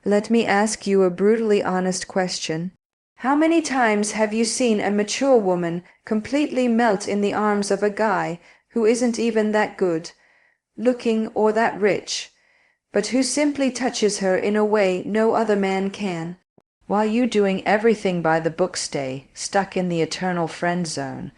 Let me ask you a brutally honest question. How many times have you seen a mature woman completely melt in the arms of a guy who isn't even that good looking or that rich, but who simply touches her in a way no other man can, while you doing everything by the book stay, stuck in the eternal friend zone?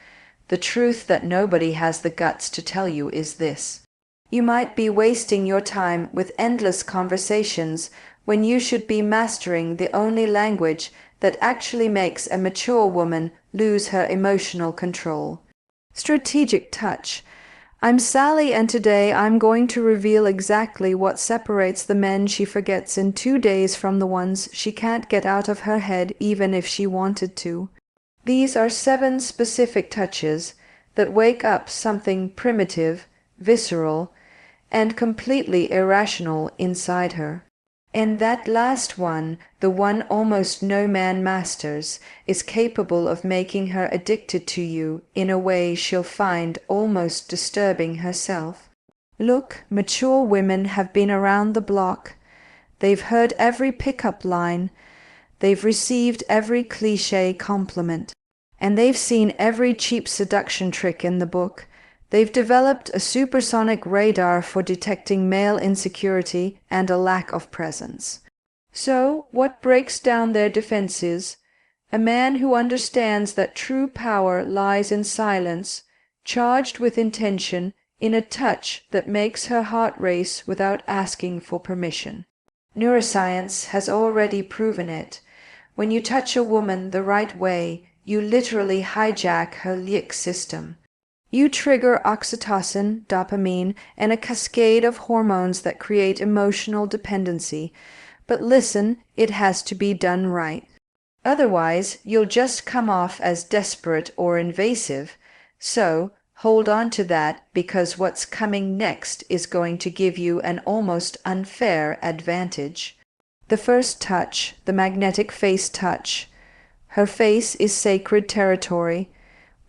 The truth that nobody has the guts to tell you is this. You might be wasting your time with endless conversations when you should be mastering the only language that actually makes a mature woman lose her emotional control. Strategic touch. I'm Sally, and today I'm going to reveal exactly what separates the men she forgets in 2 days from the ones she can't get out of her head even if she wanted to. These are 7 specific touches that wake up something primitive, visceral, and completely irrational inside her. And that last one, the one almost no man masters, is capable of making her addicted to you in a way she'll find almost disturbing herself. Look, mature women have been around the block. They've heard every pickup line. They've received every cliché compliment. And they've seen every cheap seduction trick in the book. They've developed a supersonic radar for detecting male insecurity and a lack of presence. So, what breaks down their defenses? A man who understands that true power lies in silence, charged with intention, in a touch that makes her heart race without asking for permission. Neuroscience has already proven it. When you touch a woman the right way, you literally hijack her limbic system. You trigger oxytocin, dopamine, and a cascade of hormones that create emotional dependency. But listen, it has to be done right. Otherwise, you'll just come off as desperate or invasive. So, hold on to that, because what's coming next is going to give you an almost unfair advantage. The first touch, the magnetic face touch. Her face is sacred territory.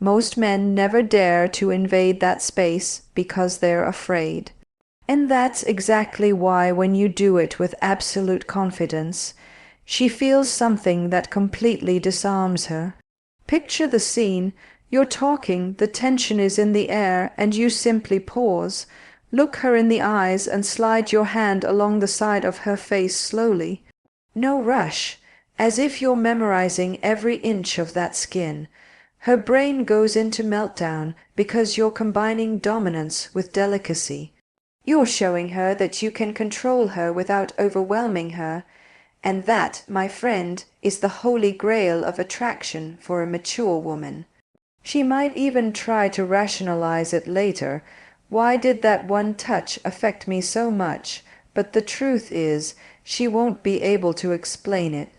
Most men never dare to invade that space because they're afraid. And that's exactly why when you do it with absolute confidence, she feels something that completely disarms her. Picture the scene. You're talking, the tension is in the air, and you simply pause. Look her in the eyes and slide your hand along the side of her face slowly. No rush, as if you're memorizing every inch of that skin. Her brain goes into meltdown because you're combining dominance with delicacy. You're showing her that you can control her without overwhelming her, and that, my friend, is the holy grail of attraction for a mature woman. She might even try to rationalize it later. Why did that one touch affect me so much? But the truth is, she won't be able to explain it.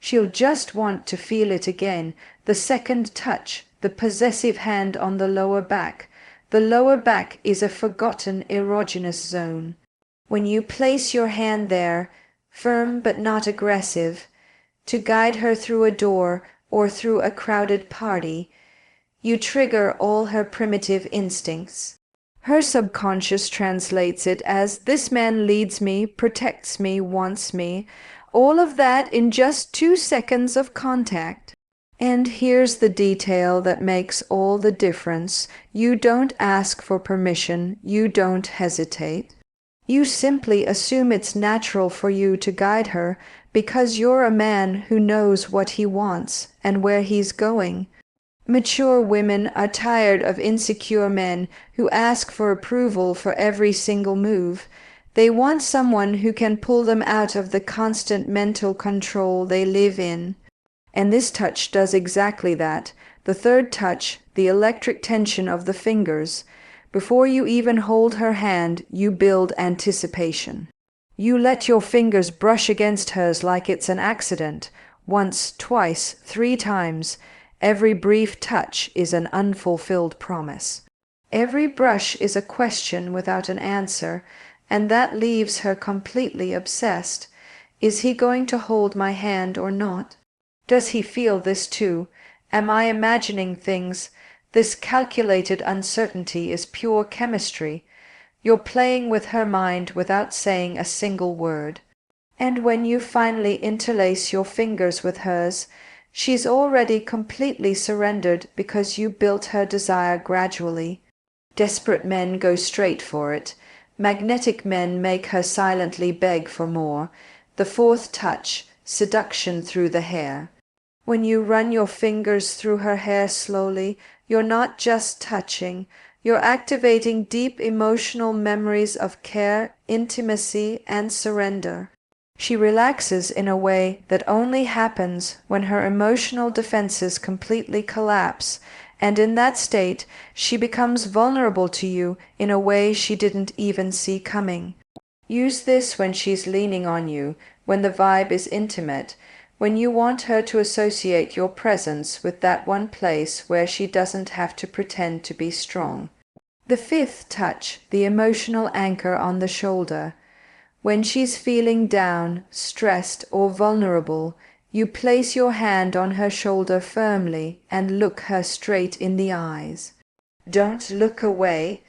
She'll just want to feel it again, the second touch, the possessive hand on the lower back. The lower back is a forgotten erogenous zone. When you place your hand there, firm but not aggressive, to guide her through a door or through a crowded party, you trigger all her primitive instincts. Her subconscious translates it as, this man leads me, protects me, wants me. All of that in just 2 seconds of contact. And here's the detail that makes all the difference. You don't ask for permission. You don't hesitate. You simply assume it's natural for you to guide her because you're a man who knows what he wants and where he's going. Mature women are tired of insecure men who ask for approval for every single move. They want someone who can pull them out of the constant mental control they live in. And this touch does exactly that. The third touch, the electric tension of the fingers. Before you even hold her hand, you build anticipation. You let your fingers brush against hers like it's an accident. Once, twice, 3 times. Every brief touch is an unfulfilled promise. Every brush is a question without an answer, and that leaves her completely obsessed. Is he going to hold my hand or not? Does he feel this too? Am I imagining things? This calculated uncertainty is pure chemistry. You're playing with her mind without saying a single word. And when you finally interlace your fingers with hers, she's already completely surrendered because you built her desire gradually. Desperate men go straight for it. Magnetic men make her silently beg for more. The fourth touch, seduction through the hair. When you run your fingers through her hair slowly, you're not just touching, you're activating deep emotional memories of care, intimacy, and surrender. She relaxes in a way that only happens when her emotional defenses completely collapse, and in that state she becomes vulnerable to you in a way she didn't even see coming. Use this when she's leaning on you, when the vibe is intimate, when you want her to associate your presence with that one place where she doesn't have to pretend to be strong. The fifth touch, the emotional anchor on the shoulder. When she's feeling down, stressed, or vulnerable, you place your hand on her shoulder firmly and look her straight in the eyes. Don't look away.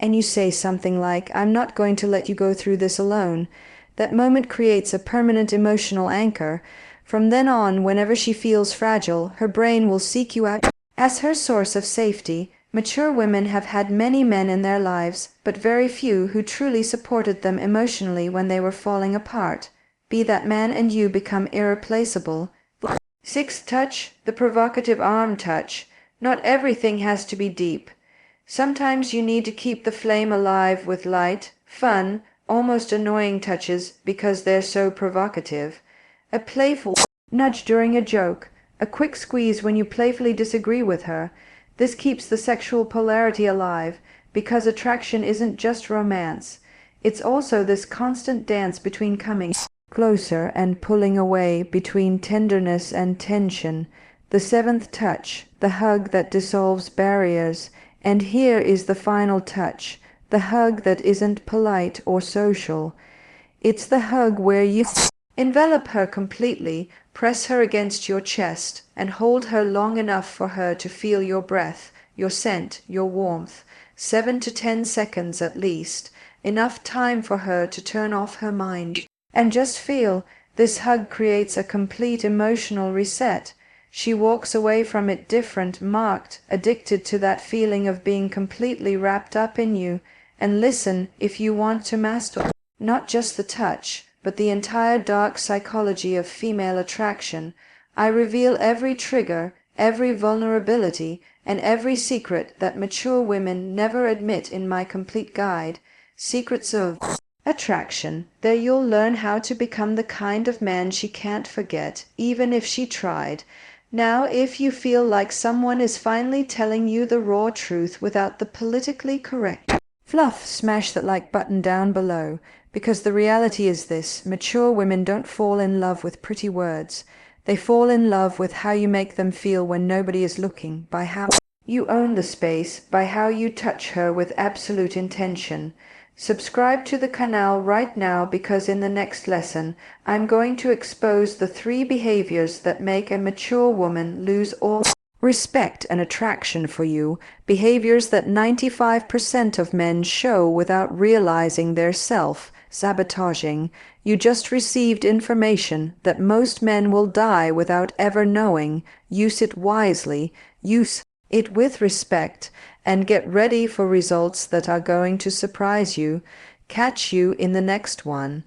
And you say something like, "I'm not going to let you go through this alone." That moment creates a permanent emotional anchor. From then on, whenever she feels fragile, her brain will seek you out as her source of safety. Mature women have had many men in their lives, but very few who truly supported them emotionally when they were falling apart. Be that man and you become irreplaceable. Sixth touch, the provocative arm touch. Not everything has to be deep. Sometimes you need to keep the flame alive with light, fun, almost annoying touches because they're so provocative. A playful nudge during a joke, a quick squeeze when you playfully disagree with her. This keeps the sexual polarity alive, because attraction isn't just romance. It's also this constant dance between coming closer and pulling away, between tenderness and tension. The seventh touch, the hug that dissolves barriers. And here is the final touch, the hug that isn't polite or social. It's the hug where you envelop her completely, press her against your chest, and hold her long enough for her to feel your breath, your scent, your warmth. 7 to 10 seconds at least, enough time for her to turn off her mind. And just feel, this hug creates a complete emotional reset. She walks away from it different, marked, addicted to that feeling of being completely wrapped up in you. And listen, if you want to master not just the touch, but the entire dark psychology of female attraction, I reveal every trigger, every vulnerability, and every secret that mature women never admit in my complete guide, Secrets of Attraction. There you'll learn how to become the kind of man she can't forget, even if she tried. Now, if you feel like someone is finally telling you the raw truth without the politically correct fluff, smash that like button down below, because the reality is this: mature women don't fall in love with pretty words. They fall in love with how you make them feel when nobody is looking, by how you own the space, by how you touch her with absolute intention. Subscribe to the canal right now, because in the next lesson I'm going to expose the 3 behaviors that make a mature woman lose all respect and attraction for you, behaviors that 95% of men show without realizing they're self-sabotaging. You just received information that most men will die without ever knowing. Use it wisely, use it with respect, and get ready for results that are going to surprise you. Catch you in the next one.